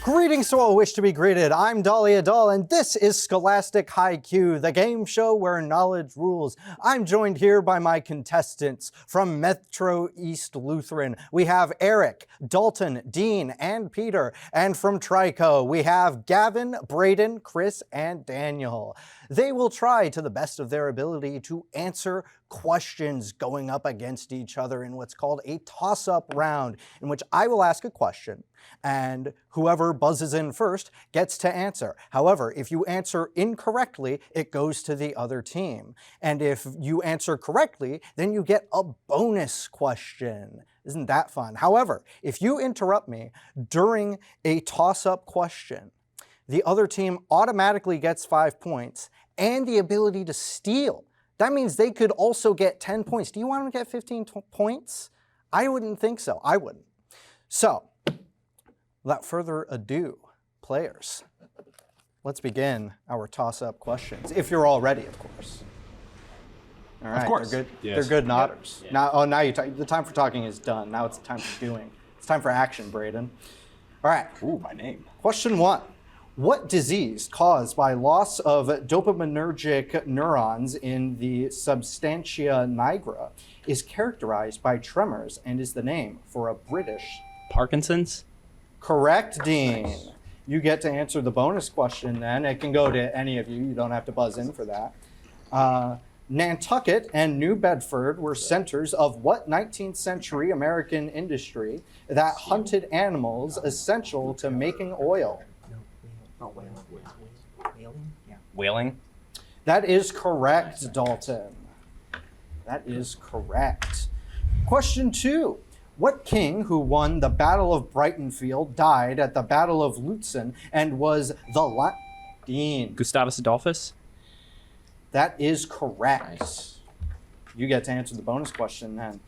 Greetings to all who wish to be greeted. I'm Dolly Adal, and this is Scholastic Haiku, the game show where knowledge rules. I'm joined here by my contestants from Metro East Lutheran. We have Eric, Dalton, Dean, and Peter. And from Trico, we have Gavin, Braden, Chris, and Daniel. They will try to the best of their ability to answer questions going up against each other in what's called a toss-up round, in which I will ask a question, and whoever buzzes in first gets to answer. However, if you answer incorrectly, it goes to the other team. And if you answer correctly, then you get a bonus question. Isn't that fun? However, if you interrupt me during a toss-up question, the other team automatically gets 5 points and the ability to steal. That means they could also get 10 points. Do you want them to get 15 points? I wouldn't think so. I wouldn't. So, without further ado, players, let's begin our toss-up questions. If you're all ready, of course. All right, of course. They're good. Yes. They're good nodders. Yeah. Now you the time for talking is done. Now it's time for doing. It's time for action, Braden. All right. Ooh, my name. Question 1. What disease caused by loss of dopaminergic neurons in the substantia nigra is characterized by tremors and is the name for a British? Parkinson's? Correct, Dean. You get to answer the bonus question then. It can go to any of you. You don't have to buzz in for that. Nantucket and New Bedford were centers of what 19th century American industry that hunted animals essential to making oil? Whaling? That is correct, Dalton. That is correct. Question 2. What king who won the Battle of Brightonfield died at the Battle of Lutzen and was the Dean? Gustavus Adolphus? That is correct. Nice. You get to answer the bonus question then.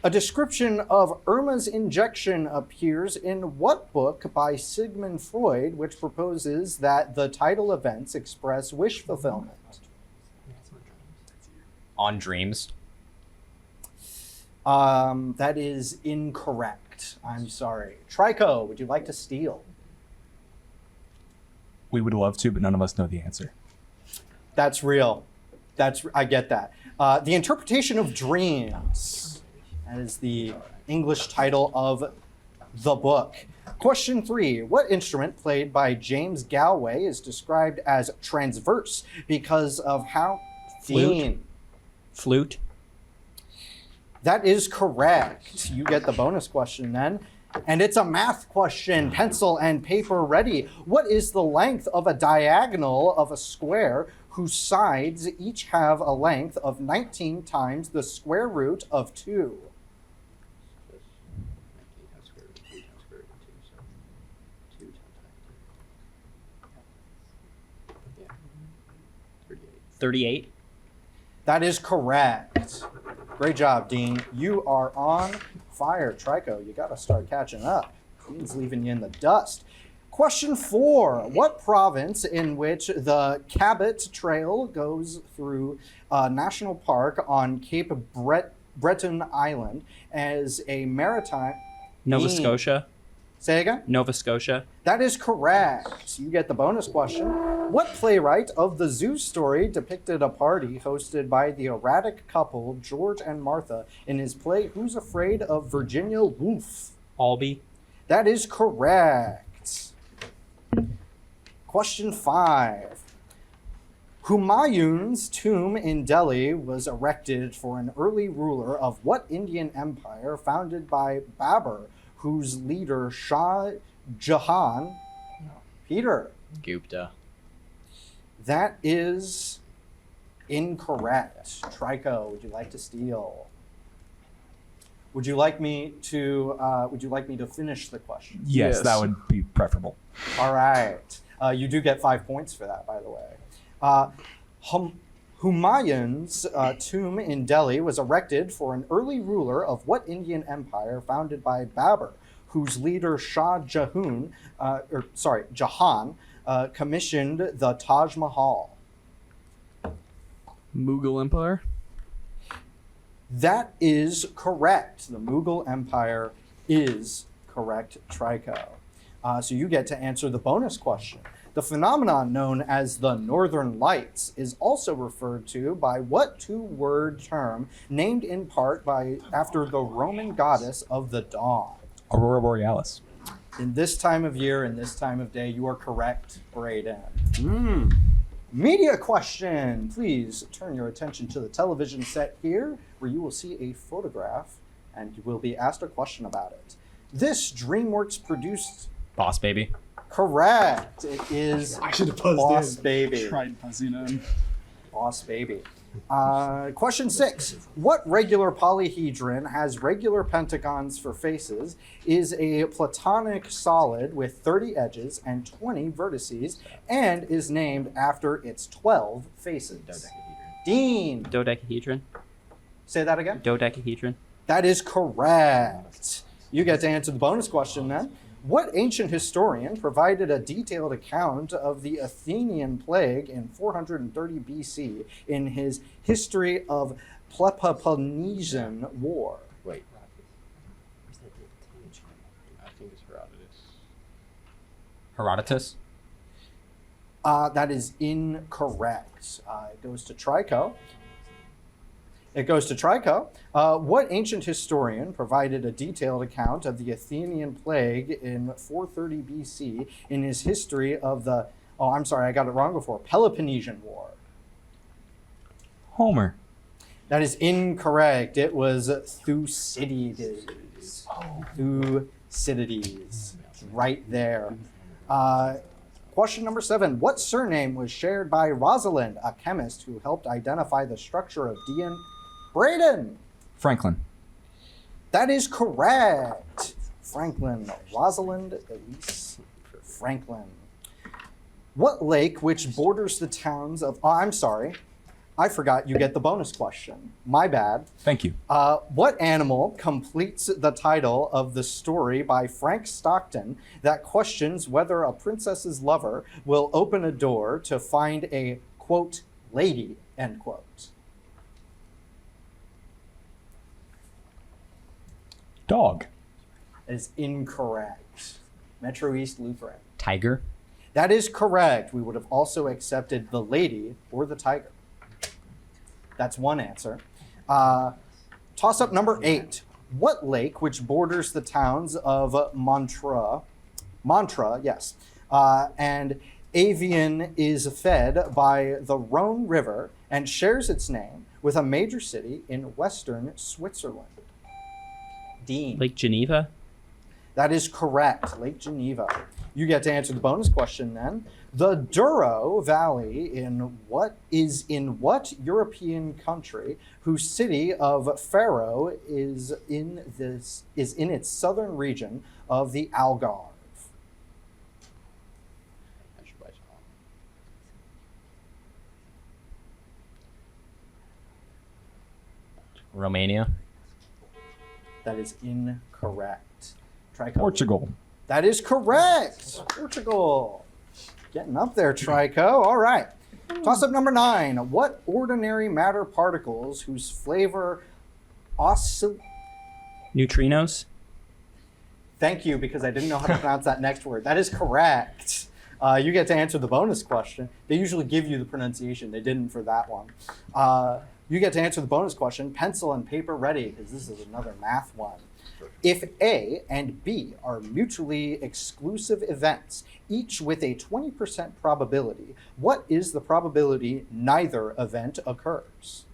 A description of Irma's injection appears in what book by Sigmund Freud, which proposes that the tidal events express wish fulfillment? On Dreams? That is incorrect. I'm sorry. Trico, would you like to steal? We would love to, but none of us know the answer. That's real. I get that. The Interpretation of Dreams. That is the English title of the book. Question 3. What instrument played by James Galway is described as transverse because of how... Dean. Flute? That is correct. You get the bonus question then. And it's a math question. Pencil and paper ready. What is the length of a diagonal of a square whose sides each have a length of 19 times the square root of 2? $38? That is correct. Great job, Dean. You are on fire. Trico, you got to start catching up. Dean's leaving you in the dust. Question 4. What province in which the Cabot Trail goes through a national park on Cape Breton Island as a maritime... Nova Dean. Scotia? Say again? Nova Scotia? That is correct. You get the bonus question. What playwright of the Zeus story depicted a party hosted by the erratic couple George and Martha in his play Who's Afraid of Virginia Woolf? Albee? That is correct. Question 5. Humayun's tomb in Delhi was erected for an early ruler of what Indian empire founded by Babur, whose leader Shah Jahan... Peter. Gupta? That is incorrect. Trico, would you like to steal? Would you like me to finish the question? Yes, that would be preferable. All right. You do get 5 points for that, by the way. Humayun's tomb in Delhi was erected for an early ruler of what Indian empire founded by Babur, whose leader Shah Jahan commissioned the Taj Mahal? Mughal Empire? That is correct. The Mughal Empire is correct, Trico. So you get to answer the bonus question. The phenomenon known as the Northern Lights is also referred to by what two-word term named in part after the Roman goddess of the dawn? Aurora Borealis. In this time of year, in this time of day, you are correct, Braden. Media question. Please turn your attention to the television set here, where you will see a photograph and you will be asked a question about it. This DreamWorks produced... Boss Baby. Correct. It is I should have buzzed Boss in. Baby. Tried buzzing in. Boss Baby. Question 6. What regular polyhedron has regular pentagons for faces, is a platonic solid with 30 edges and 20 vertices, and is named after its 12 faces? Dean. Dodecahedron. Say that again. Dodecahedron. That is correct. You get to answer the bonus question then. What ancient historian provided a detailed account of the Athenian plague in 430 BC in his History of Peloponnesian War? Wait. I think it's Herodotus. Herodotus. That is incorrect. It goes to Trico. What ancient historian provided a detailed account of the Athenian plague in 430 BC in his History of the... Oh, I'm sorry, I got it wrong before. Peloponnesian War. Homer. That is incorrect. It was Thucydides. Thucydides. Right there. Question number 7. What surname was shared by Rosalind, a chemist who helped identify the structure of DNA? Braden. Franklin. That is correct. Franklin. Rosalind Elise Franklin. What lake which borders the towns of... Oh, I'm sorry. I forgot you get the bonus question. My bad. Thank you. What animal completes the title of the story by Frank Stockton that questions whether a princess's lover will open a door to find a, quote, lady, end quote? Dog. That is incorrect. Metro East Lutheran. Tiger. That is correct. We would have also accepted the lady or the tiger. That's one answer. Toss-up number 8. What lake, which borders the towns of Mantra, yes, and Avian, is fed by the Rhone River and shares its name with a major city in western Switzerland? Dean. Lake Geneva. That is correct. Lake Geneva. You get to answer the bonus question then. The Douro Valley in what European country whose city of Faro is in its southern region of the Algarve? Romania. That is incorrect. Trico. Portugal. That is correct. Portugal. Getting up there, Trico. All right. Toss-up number 9. What ordinary matter particles whose flavor Neutrinos. Thank you, because I didn't know how to pronounce that next word. That is correct. You get to answer the bonus question. They usually give you the pronunciation. They didn't for that one. You get to answer the bonus question. Pencil and paper ready, because this is another math one. If A and B are mutually exclusive events, each with a 20% probability, what is the probability neither event occurs?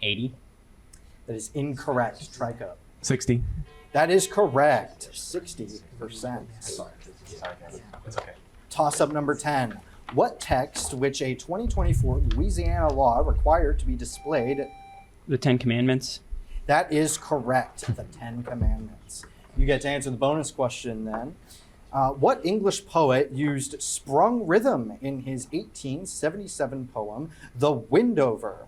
$80. That is incorrect, Trico. 60. That is correct, 60%. It's okay. Toss-up number 10. What text, which a 2024 Louisiana law required to be displayed? The Ten Commandments. That is correct, the 10 Commandments. You get to answer the bonus question then. What English poet used sprung rhythm in his 1877 poem, The Windover,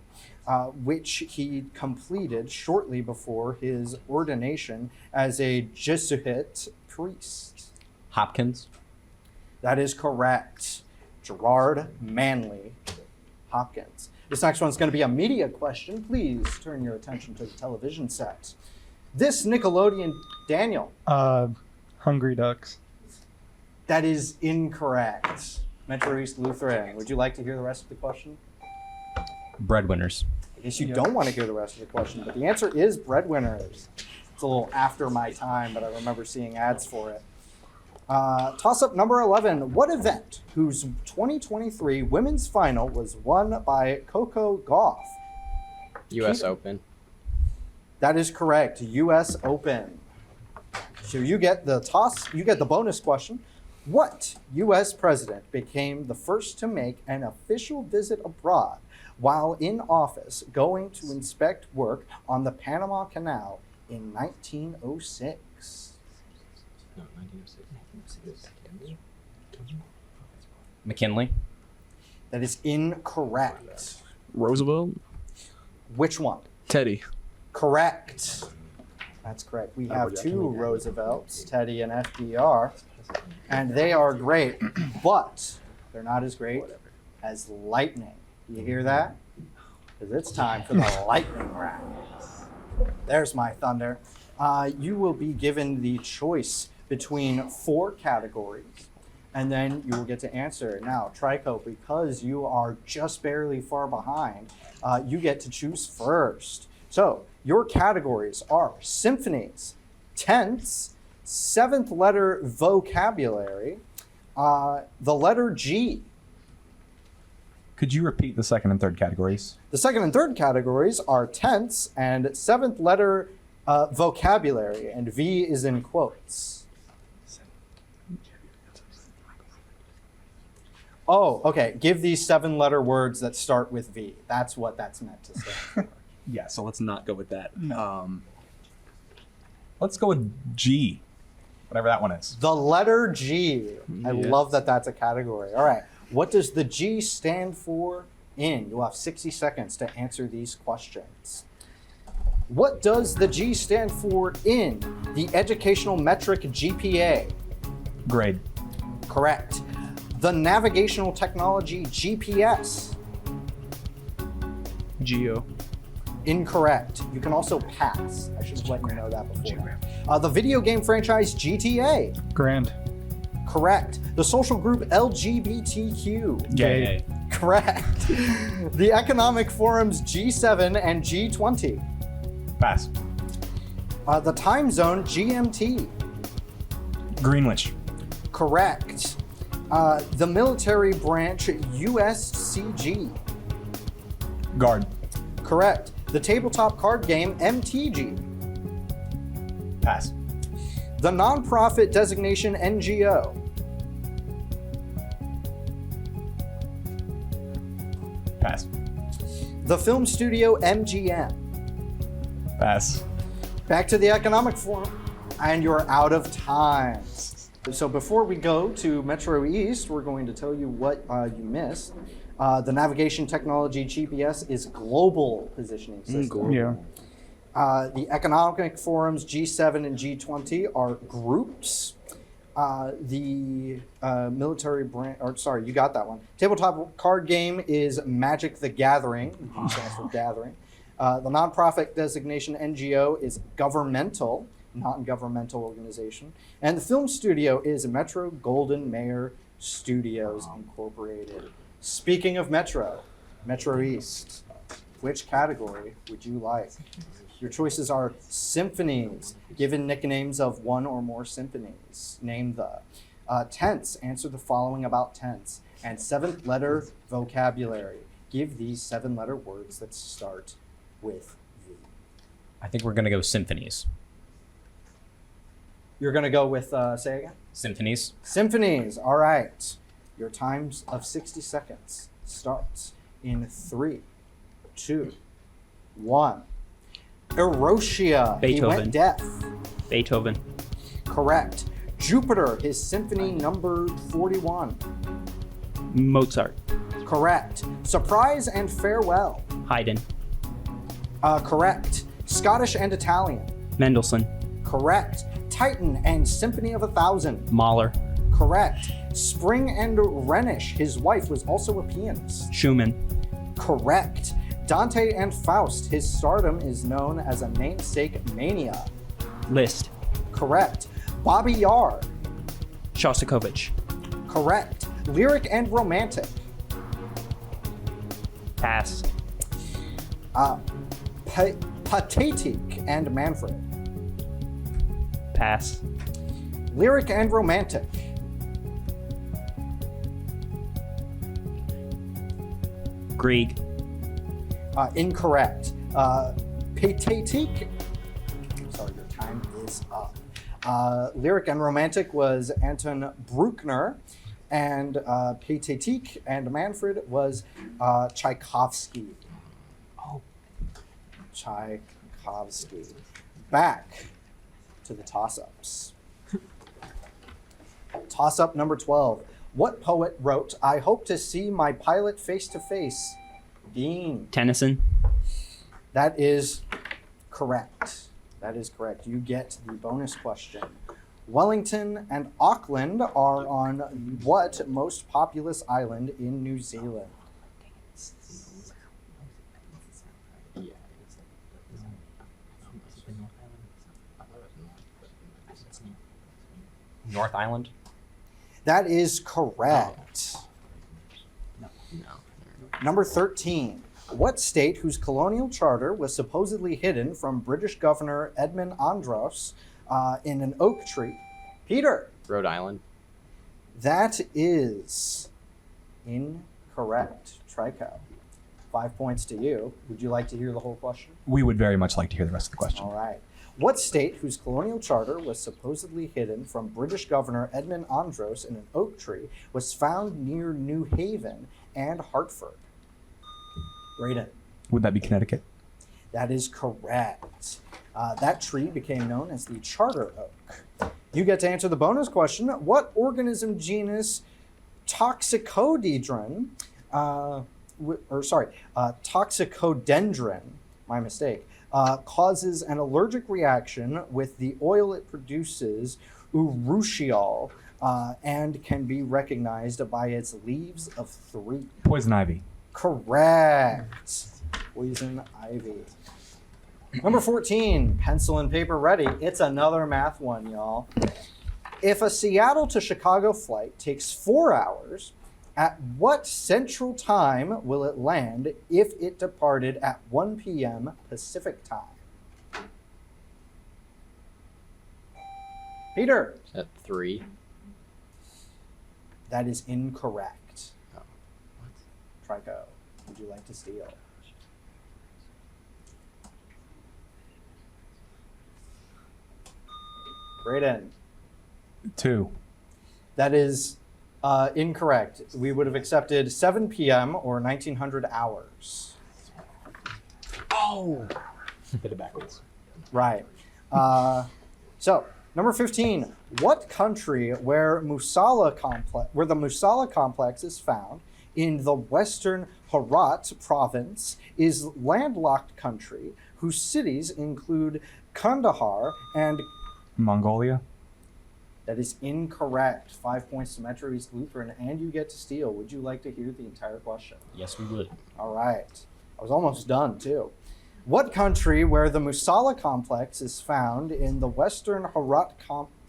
which he completed shortly before his ordination as a Jesuit priest? Hopkins. That is correct. Gerard Manley Hopkins. This next one's going to be a media question. Please turn your attention to the television set. This Nickelodeon, Daniel. Hungry Ducks. That is incorrect. Metro East Lutheran. Would you like to hear the rest of the question? Breadwinners. I guess you don't want to hear the rest of the question, but the answer is Breadwinners. It's a little after my time, but I remember seeing ads for it. Toss-up number 11. What event whose 2023 women's final was won by Coco Gauff? U.S. Open. That is correct. U.S. Open. So you get the bonus question. What U.S. president became the first to make an official visit abroad while in office, going to inspect work on the Panama Canal in 1906? No, 1906. McKinley. That is incorrect. Roosevelt. Which one? Teddy. Correct. That's correct. We have two Roosevelts, Teddy and FDR, and they are great, but they're not as great as lightning. You hear that? Because it's time for the lightning round. There's my thunder. You will be given the choice between 4 categories, and then you will get to answer. Now, Trico, because you are just barely far behind, you get to choose first. So, your categories are symphonies, tense, 7th letter vocabulary, the letter G. Could you repeat the second and third categories? The second and third categories are tense and 7th letter vocabulary, and V is in quotes. Oh, okay. Give these 7-letter words that start with V. That's what that's meant to say. Yeah, so let's not go with that. Let's go with G, whatever that one is. The letter G. I love that that's a category. All right. What does the G stand for in? You'll have 60 seconds to answer these questions. What does the G stand for in the educational metric GPA? Grade. Correct. The navigational technology GPS? Geo. Incorrect. You can also pass. I should have let you know that before. The video game franchise GTA? Grand. Correct. The social group LGBTQ? Gay. Correct. The economic forums G7 and G20? Pass. The time zone GMT? Greenwich. Correct. The military branch USCG? Guard. Correct. The tabletop card game MTG? Pass. The nonprofit designation NGO? Pass. The film studio MGM? Pass. Back to the economic forum, and you're out of time. So before we go to Metro East, we're going to tell you what you missed. The navigation technology GPS is global positioning system. Yeah. The economic forums G7 and G20 are groups. The military branch, or sorry, you got that one. Tabletop card game is Magic the Gathering. G stands for Gathering. The nonprofit designation NGO is governmental, non-governmental organization. And the film studio is Metro Golden Mayer Studios Incorporated. Speaking of Metro East, which category would you like? Your choices are symphonies, given nicknames of one or more symphonies. Name the. Tense, answer the following about tense. And 7th letter vocabulary. Give these 7-letter words that start with V. I think we're going to go symphonies. You're going to go with, say again? Symphonies. Symphonies, all right. Your times of 60 seconds starts in 3, 2, 1. Erosia, he Beethoven. went deaf. Beethoven. Correct. Jupiter, his symphony number 41. Mozart. Correct. Surprise and farewell. Haydn. Correct. Scottish and Italian. Mendelssohn. Correct. Titan and Symphony of a Thousand. Mahler. Correct. Spring and Rhenish, his wife, was also a pianist. Schumann. Correct. Dante and Faust, his stardom is known as a namesake mania. Liszt. Correct. Bobby Yar. Shostakovich. Correct. Lyric and romantic. Pass. Pathetic and Manfred. Pass. Lyric and romantic. Grieg. Incorrect. Pathetic. Sorry, your time is up. Lyric and romantic was Anton Bruckner, and Pathetic and Manfred was Tchaikovsky. Oh. Tchaikovsky. Back to the toss-ups. Toss-up number 12. What poet wrote, "I hope to see my pilot face to face"? Dean. Tennyson. That is correct. That is correct. You get the bonus question. Wellington and Auckland are on what most populous island in New Zealand? North Island? That is correct. No. Number 13. What state whose colonial charter was supposedly hidden from British Governor Edmund Andros in an oak tree? Peter. Rhode Island? That is incorrect. Trico. 5 points to you. Would you like to hear the whole question? We would very much like to hear the rest of the question. All right. What state whose colonial charter was supposedly hidden from British Governor Edmund Andros in an oak tree was found near New Haven and Hartford? Braden. Would that be Connecticut? That is correct. That tree became known as the Charter Oak. You get to answer the bonus question. What genus Toxicodendron, Toxicodendron, my mistake, causes an allergic reaction with the oil it produces, urushiol, and can be recognized by its leaves of 3. Poison ivy. Correct. Poison ivy. Number 14, pencil and paper ready. It's another math one, y'all. If a Seattle to Chicago flight takes 4 hours, at what central time will it land if it departed at 1 p.m. Pacific time? Peter. At 3. That is incorrect. Oh. Trico, would you like to steal? Braden. 2. That is incorrect. We would have accepted 7 p.m. or 1900 hours. Oh! Did it backwards. Right. So, number 15. What country where the Musala complex is found in the western Herat province is landlocked country whose cities include Kandahar and... Mongolia? That is incorrect. 5 points to Metro East Lutheran, and you get to steal. Would you like to hear the entire question? Yes, we would. All right. I was almost done, too. What country where the Musala complex is found in the western Herat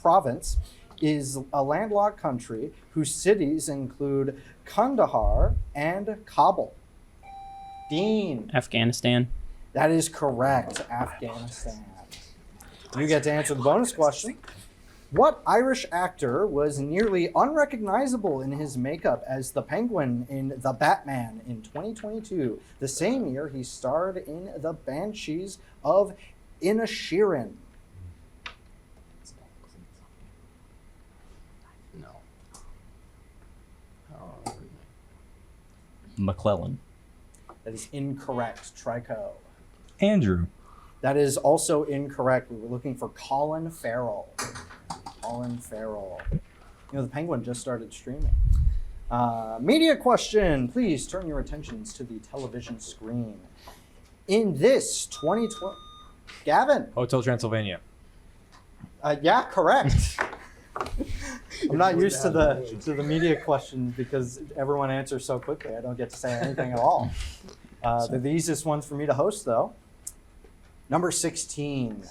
province is a landlocked country whose cities include Kandahar and Kabul? Dean. Afghanistan. That is correct. Afghanistan. You get to answer the bonus question. What Irish actor was nearly unrecognizable in his makeup as the Penguin in The Batman in 2022, the same year he starred in The Banshees of Inisherin? No. McClellan. That is incorrect. Trico. Andrew. That is also incorrect. We were looking for Colin Farrell. Colin Farrell. You know, the Penguin just started streaming. Media question. Please turn your attentions to the television screen. In this 2020... Gavin. Hotel Transylvania. Yeah, correct. I'm not used to the media questions because everyone answers so quickly. I don't get to say anything at all. They're the easiest ones for me to host, though. Number 16.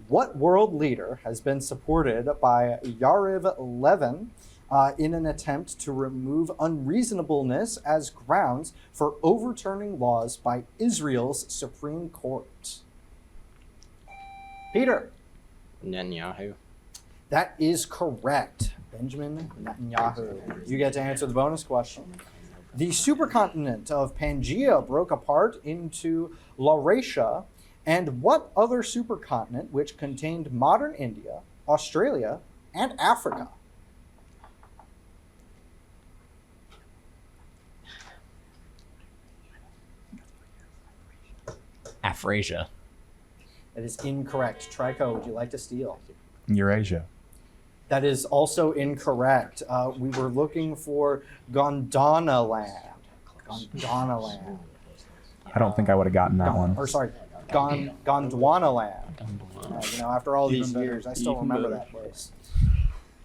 What world leader has been supported by Yariv Levin in an attempt to remove unreasonableness as grounds for overturning laws by Israel's Supreme Court? Peter. Netanyahu. That is correct. Benjamin Netanyahu. You get to answer the bonus question. The supercontinent of Pangaea broke apart into Laurasia, and what other supercontinent which contained modern India, Australia, and Africa? Afrasia. That is incorrect. Trico, would you like to steal? Eurasia. That is also incorrect. We were looking for Gondwana land. Gondwana land. I don't think I would have gotten that one. Or sorry, Gondwana land. After all these years, I still remember that place.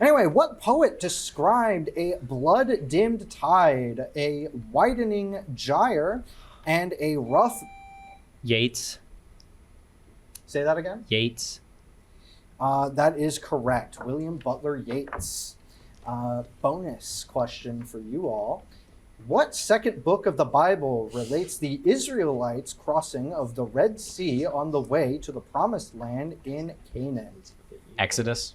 Anyway, what poet described a blood-dimmed tide, a widening gyre, and a rough... Yeats. Say that again? Yeats. That is correct. William Butler Yeats. Bonus question for you all. What second book of the Bible relates the Israelites' crossing of the Red Sea on the way to the Promised Land in Canaan? Exodus.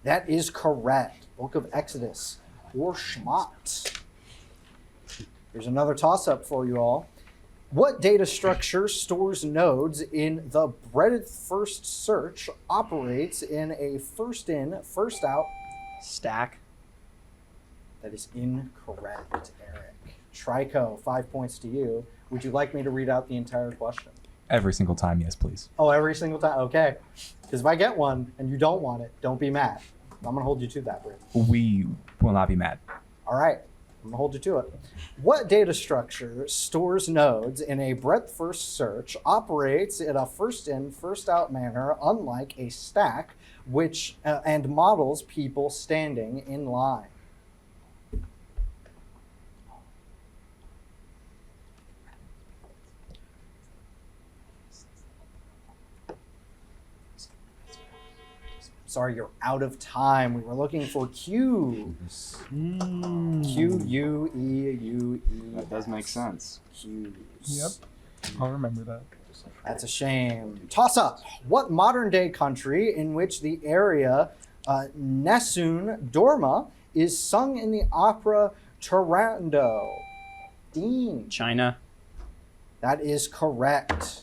That is correct. Book of Exodus, or Shemot. Here's another toss-up for you all. What data structure stores nodes in the breadth-first search, operates in a first-in, first-out Stack. That is incorrect, Eric. Trico, 5 points to you. Would you like me to read out the entire question? Every single time, yes, please. Oh, every single time? Okay. Because if I get one and you don't want it, don't be mad. I'm going to hold you to that, Britt. We will not be mad. All right. I'm going to hold you to it. What data structure stores nodes in a breadth-first search, operates in a first-in, first-out manner, unlike a stack, which and models people standing in line? Sorry, you're out of time. We were looking for Q's. Q-U-E-U-E. That does make sense. Q's. Yep. I'll remember that. That's a shame. Toss up. What modern day country in which the area Nessun Dorma is sung in the opera Turandot? Dean. China. That is correct.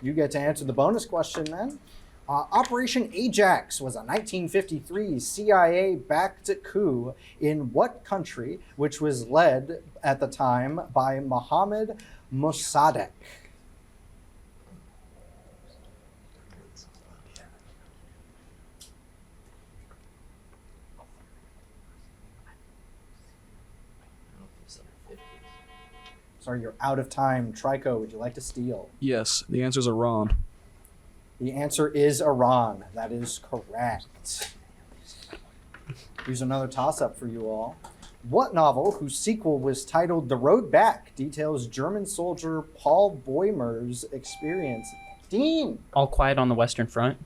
You get to answer the bonus question then. Operation Ajax was a 1953 CIA-backed coup in what country, which was led at the time by Mohammed Mossadegh? Sorry, you're out of time. Trico, would you like to steal? Yes, the answer is Iran. The answer is Iran. That is correct. Here's another toss-up for you all. What novel, whose sequel was titled The Road Back, details German soldier Paul Boehmer's experience? Dean. All Quiet on the Western Front.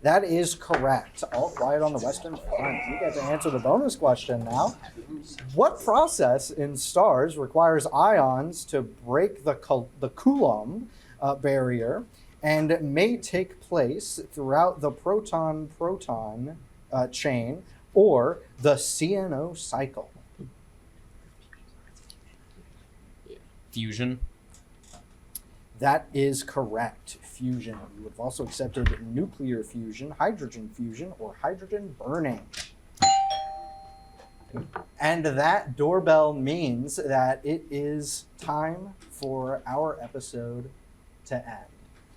That is correct. All Quiet on the Western Front. You get to answer the bonus question now. What process in stars requires ions to break the Coulomb barrier and may take place throughout the proton-proton chain or the CNO cycle? Fusion. That is correct. Fusion. You would have also accepted nuclear fusion, hydrogen fusion, or hydrogen burning. And that doorbell means that it is time for our episode to end.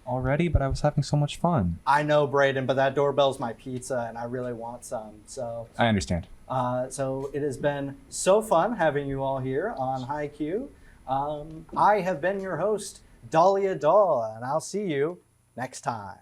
Already, but I was having so much fun. I know, Braden, but that doorbell's my pizza, and I really want some. So I understand. So it has been so fun having you all here on High Q. I have been your host, Dahlia Dahl, and I'll see you next time.